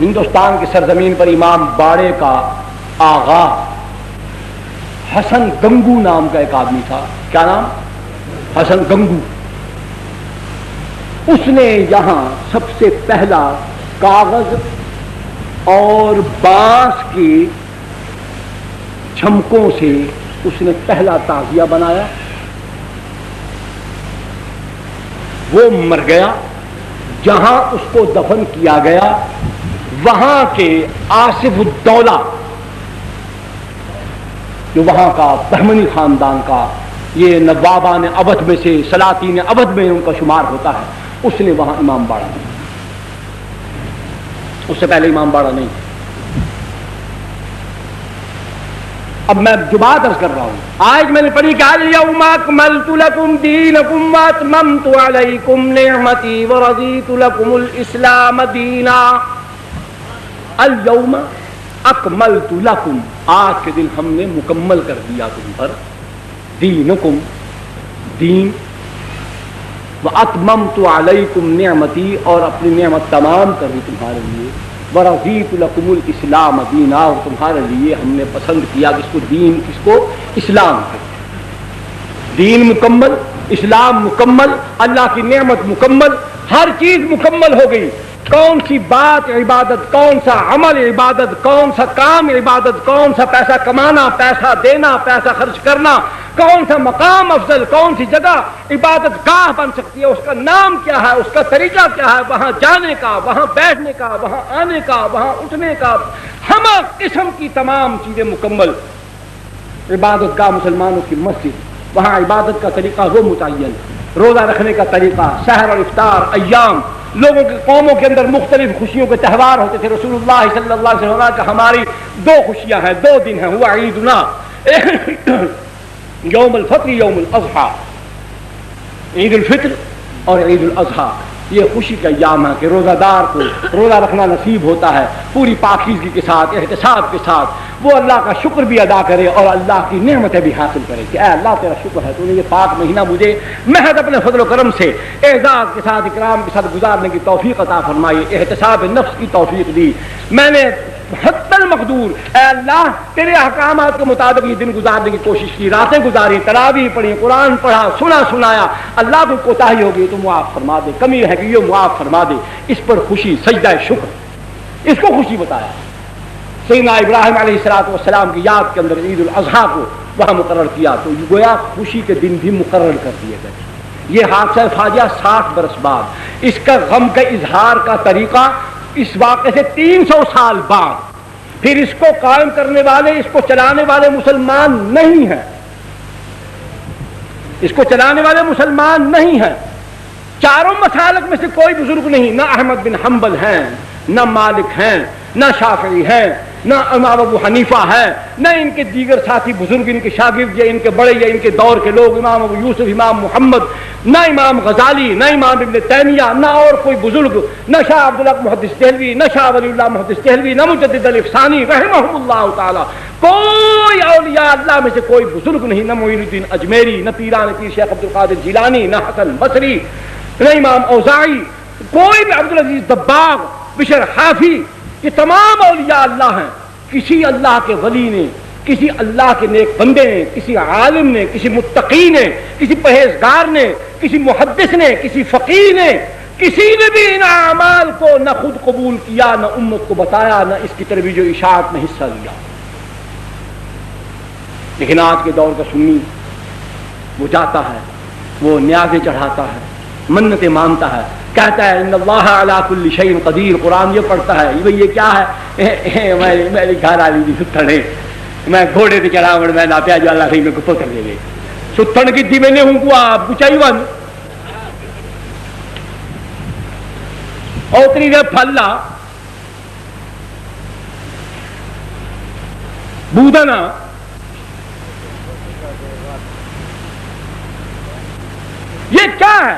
ہندوستان کی سرزمین پر امام باڑے کا آغا حسن گنگو نام کا ایک آدمی تھا. کیا نام؟ حسن گنگو. اس نے یہاں سب سے پہلا کاغذ اور بانس کے چھمکوں سے اس نے پہلا تعزیہ بنایا. وہ مر گیا. جہاں اس کو دفن کیا گیا وہاں کے آصف الدولہ جو وہاں کا بہمنی خاندان کا یہ نوابان اودھ میں سے سلاطین اودھ میں ان کا شمار ہوتا ہے, اس نے وہاں امام باڑہ دیا. اس سے پہلے امام باڑہ نہیں. اب میں جو بات عرض کر رہا ہوں, آج میں نے پڑھی کہ الیوم اکملت لکم دینکم واتممت علیکم نعمتی ورضیت لکم الاسلام دینا. الیوم اکملت لکم, آج کے دن ہم نے مکمل کر دیا تم پر دینکم دین, واتممت علیکم نعمتی اور اپنی نعمت تمام کر دی تمہارے لیے, ورضیت لکم الاسلام دینا اور تمہارے لیے ہم نے پسند کیا کس کو دین, کس کو اسلام کو. دین مکمل, اسلام مکمل, اللہ کی نعمت مکمل, ہر چیز مکمل ہو گئی. کون سی بات عبادت, کون سا عمل عبادت, کون سا کام عبادت, کون سا پیسہ کمانا, پیسہ دینا, پیسہ خرچ کرنا, کون سا مقام افضل, کون سی جگہ عبادت گاہ بن سکتی ہے, اس کا نام کیا ہے, اس کا طریقہ کیا ہے, وہاں جانے کا, وہاں بیٹھنے کا, وہاں آنے کا, وہاں اٹھنے کا, ہر قسم کی تمام چیزیں مکمل. عبادت گاہ مسلمانوں کی مسجد, وہاں عبادت کا طریقہ وہ متعین, روزہ رکھنے کا طریقہ, سحر اور افطار, ایام, لوگوں کی قوموں کے اندر مختلف خوشیوں کے تہوار ہوتے تھے. رسول اللہ صلی اللہ علیہ وسلم کہ ہماری دو خوشیاں ہیں, دو دن ہیں, ہوا عیدنا, یوم الفطر یوم الاضحیٰ, عید الفطر اور عید الاضحیٰ. یہ خوشی کا ایام ہے کہ روزہ دار کو روزہ رکھنا نصیب ہوتا ہے پوری پاکیزگی کے ساتھ, احتساب کے ساتھ, وہ اللہ کا شکر بھی ادا کرے اور اللہ کی نعمتیں بھی حاصل کرے کہ اے اللہ تیرا شکر ہے, تو نے یہ پاک مہینہ مجھے محض اپنے فضل و کرم سے اعزاز کے ساتھ, اکرام کے ساتھ گزارنے کی توفیق عطا فرمائی, احتساب نفس کی توفیق دی. میں نے حتی المقدور اے اللہ تیرے احکامات کے مطابق یہ دن گزارنے کی کوشش کی, راتیں گزاری, تراویح پڑھی, قرآن پڑھا, سنایا. اللہ کو کوتاہی ہوگی تو معاف فرما دے, کمی ہے کہ یہ معاف فرما دے. اس پر خوشی, سجدہ شکر, اس کو خوشی بتایا. سیدنا ابراہیم علیہ السلام کی یاد کے اندر عید الاضحیٰ کو وہاں مقرر کیا, تو گویا خوشی کے دن بھی مقرر کر دیے گئے. یہ حادثہ فاجعہ 60 برس بعد, اس کا غم کا اظہار کا طریقہ اس واقعے سے 300 سال بعد, پھر اس کو قائم کرنے والے, اس کو چلانے والے مسلمان نہیں ہیں, اس کو چلانے والے مسلمان نہیں ہیں. چاروں مسالک میں سے کوئی بزرگ نہیں, نہ احمد بن حنبل ہیں, نہ مالک ہیں, نہ شافعی ہیں, نہ امام ابو حنیفہ ہے, نہ ان کے دیگر ساتھی بزرگ, ان کے شاگرد یا ان کے بڑے یا ان کے دور کے لوگ, امام ابو یوسف, امام محمد, نہ امام غزالی, نہ امام ابن تیمیہ, نہ اور کوئی بزرگ, نہ شاہ عبدالحق محدث دہلوی, نہ شاہ ولی اللہ محدث دہلوی, نہ مجدد الافسانی رحمہ اللہ تعالی. کوئی اولیاء اللہ میں سے کوئی بزرگ نہیں, نہ معین الدین اجمیری, نہ پیران پیر شیخ عبد القادر جیلانی, نہ حسن بصری, نہ امام اوزاعی, کوئی بھی, عبدالعزیز دباغ, بشر حافی, یہ تمام اولیاء اللہ ہیں. کسی اللہ کے ولی نے, کسی اللہ کے نیک بندے نے, کسی عالم نے, کسی متقی نے, کسی پرہیزگار نے, کسی محدث نے, کسی فقیہ نے, کسی نے بھی ان اعمال کو نہ خود قبول کیا, نہ امت کو بتایا, نہ اس کی ترویج و اشاعت میں حصہ لیا. لیکن آج کے دور کا سنی وہ جاتا ہے, وہ نیازیں چڑھاتا ہے, منتیں مانتا ہے, کہتا ہے ان اللہ علی کل شیء قدیر. قرآن یہ پڑھتا ہے, یہ کیا ہے, میری گھر والی دی ستھن ہے, میں گھوڑے پہ چڑھا میں نہ پیا جو اللہ میں کو پتر دے دے, ستھن کی دی میں نے ہوں کو آپ کو چاہیے ون اوتری دے پھلا بودنا یہ کیا ہے؟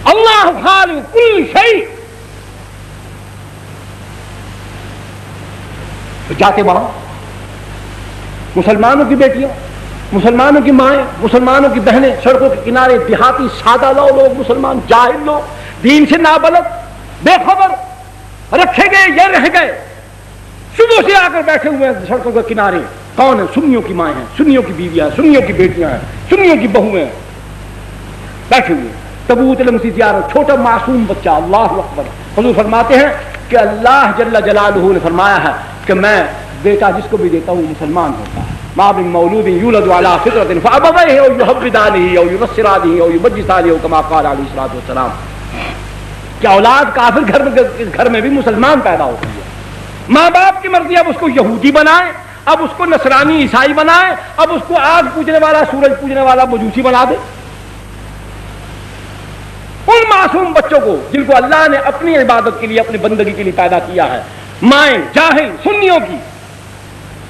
اللہ خالق کل شیء. جاتے وہاں مسلمانوں کی بیٹیاں, مسلمانوں کی مائیں, مسلمانوں کی بہنیں, سڑکوں کے کنارے دیہاتی سادہ لوگ, مسلمان جاہل لوگ دین سے نابلد، بے خبر رکھے گئے یا رہ گئے، صبح سے آ کر بیٹھے ہوئے ہیں سڑکوں کے کنارے. کون ہیں؟ سنیوں کی مائیں ہیں، سنیوں کی بیویاں ہیں، سنیوں کی بیٹیاں ہیں، سنیوں کی بہویں ہیں، بیٹھے ہوئے تبوت علم سی زیارت، چھوٹا معصوم بچہ. اللہ اکبر. حضور فرماتے ہیں کہ اللہ جل جلالہ نے فرمایا ہے کہ میں بیٹا جس کو بھی دیتا ہوں مسلمان ہوتا ہے. ما من مولود یولد علی فطرۃ فابویہ او یحودانہ او ینصرانہ او یمجسانہ کما قال علیہ الصلوۃ والسلام. کہ اولاد کافر گھر میں بھی مسلمان پیدا ہوتی ہے. ماں باپ کی مرضی، اب اس کو یہودی بنائے، اب اس کو نصرانی عیسائی بنائے، اب اس کو آگ پوجنے والا سورج پوجنے والا مجوسی بنا دے. ان معصوم بچوں کو جن کو اللہ نے اپنی عبادت کے لیے، اپنی بندگی کے لیے پیدا کیا ہے، مائیں جاہل سنیوں کی،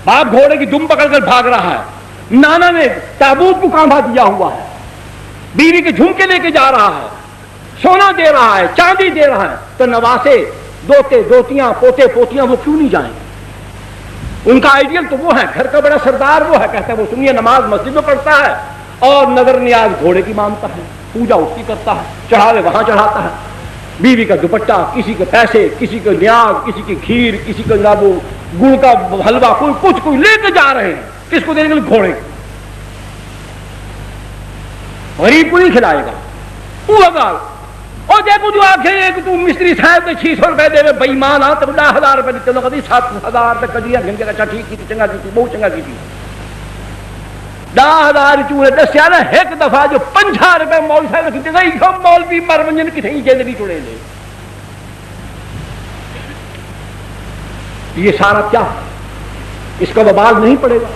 باپ گھوڑے کی دم پکڑ کر بھاگ رہا ہے، نانا نے تابوت کو کاندھا دیا ہوا ہے، بیوی کے جھمکے لے کے جا رہا ہے، سونا دے رہا ہے، چاندی دے رہا ہے، تو نواسے دوتے دوتیاں پوتے پوتیاں وہ کیوں نہیں جائیں؟ ان کا آئیڈیل تو وہ ہے، گھر کا بڑا سردار وہ ہے، کہتا ہے وہ سنیے نماز مسجد میں پڑھتا ہے اور نظر نیاز گھوڑے کی مانگتا ہے، پوجا اس کی کرتا ہے، چڑھاوے وہاں چڑھاتا ہے. بیوی کا دوپٹہ، کسی کے پیسے، کسی کے نیاز، کسی کی کھیر، کسی کا جناب گڑ کا حلوہ، کوئی کچھ کوئی لے کے جا رہے ہیں. کس کو دیں گے؟ گھوڑے. غریب کو نہیں کھلائے گا. وہ گال اور دیکھو جو آنکھیں ایک تو مستری صاحب نے 600 روپے دے بے ایمان آ تو 10,000 روپے دیتے لوگ 7,000 تک کجیا گھن کے اچھا ٹھیک کی چنگا کی بہت چنگا کی 10,000 چوڑے دسیا نا ایک دفعہ جو 50 روپے مول صاحب نے گئی سب مولوی مرمنجن کی تھی جلدی چڑے لے. یہ سارا کیا اس کا وبال نہیں پڑے گا،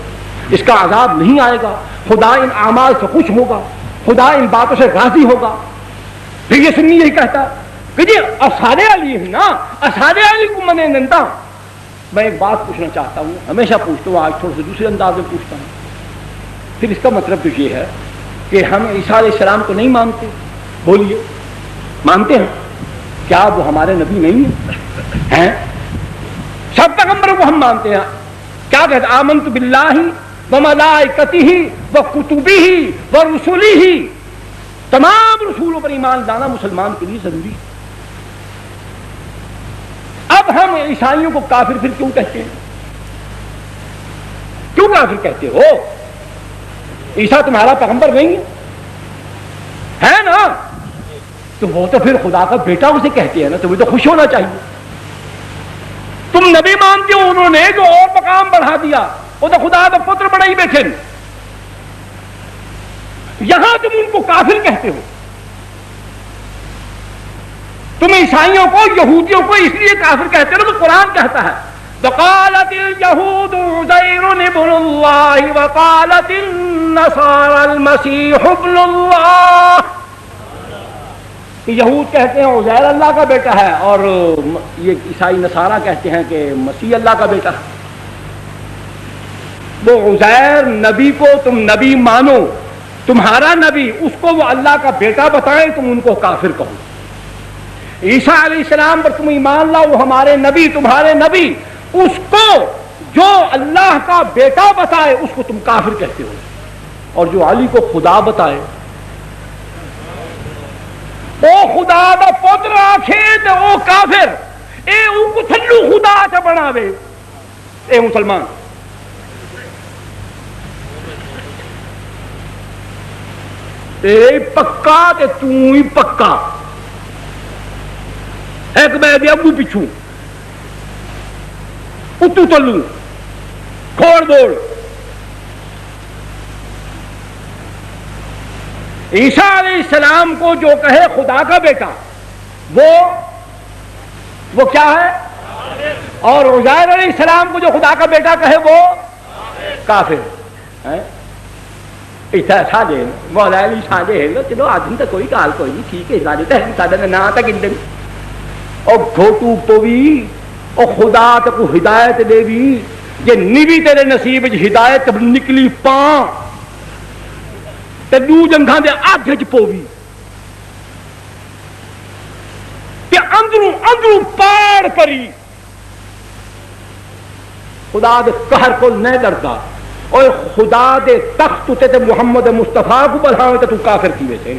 اس کا عذاب نہیں آئے گا. خدا ان اعمال سے خوش ہوگا، خدا ان باتوں سے راضی ہوگا. پھر یہ سنی یہی کہتا کہ جی اصحاب علی ہے نا، اصحاب علی کو منے نندا. میں ایک بات پوچھنا چاہتا ہوں، ہمیشہ پوچھتا ہوں، آج تھوڑے سے دوسرے انداز میں پوچھتا ہوں. پھر اس کا مطلب تو یہ ہے کہ ہم عیسیٰ علیہ السلام کو نہیں مانتے. بولیے مانتے ہیں کیا؟ وہ ہمارے نبی نہیں ہیں؟ سب پیغمبروں کو ہم مانتے ہیں. کیا کہتے ہیں؟ آمنت باللہ وملائکتہ وکتبہ ورسلہ. تمام رسولوں پر ایمان لانا مسلمان کے لیے ضروری ہے. اب ہم عیسائیوں کو کافر پھر کیوں کہتے ہیں؟ کیوں کافر کہتے ہو؟ عیسیٰ تمہارا پیغمبر نہیں ہے نا؟ تو وہ تو پھر خدا کا بیٹا اسے کہتے ہیں نا، تمہیں تو خوش ہونا چاہیے. تم نبی مانتے ہو، انہوں نے جو اور مقام بڑھا دیا، وہ تو خدا کا پتر بڑا ہی بیٹھے. یہاں تم ان کو کافر کہتے ہو. تم عیسائیوں کو، یہودیوں کو اس لیے کافر کہتے ہو تو قرآن کہتا ہے وقالت اليهود عزير ابن الله وقالت النصارى المسيح ابن الله. یہود کہتے ہیں عزیر اللہ کا بیٹا ہے، اور یہ عیسائی نصارہ کہتے ہیں کہ مسیح اللہ کا بیٹا ہے. وہ عزیر نبی کو تم نبی مانو، تمہارا نبی، اس کو وہ اللہ کا بیٹا بتائیں، تم ان کو کافر کہو. عیسیٰ علیہ السلام پر تم ایمان لاؤ، وہ ہمارے نبی، تمہارے نبی، اس کو جو اللہ کا بیٹا بتائے اس کو تم کافر کہتے ہو. اور جو علی کو خدا بتائے او خدا دا پتر آکھے تے او کافر. اے او کو تھلو خدا چا بناوے. اے مسلمان اے پکا تے تو ہی پکا. ایک میں دے ابو پچھوں اتو تلو کھوڑ دوڑ. عیسیٰ علیہ السلام کو جو کہے خدا کا بیٹا وہ کیا ہے؟ اور عزیر علیہ السلام کو جو خدا کا بیٹا کہے وہ کافر. ایسا سادے مولا علی سادے ہے چلو آدمی تو کوئی گال کوئی نہیں، ٹھیک ہے سادے سادے نہ تک اندر اور گھوٹو پوی اور خدا تک ہدایت دے بھی جے نیوی تیرے نصیب ہدایت نکلی پاں تے دو جنگاں دے آدھے چ پوی تے اندروں پاڑ پری. خدا دے قہر کو نہیں ڈرتا، اور خدا دے تخت تے محمد مصطفیٰ کو بڑھاوے تے تو کافر کی ویسے.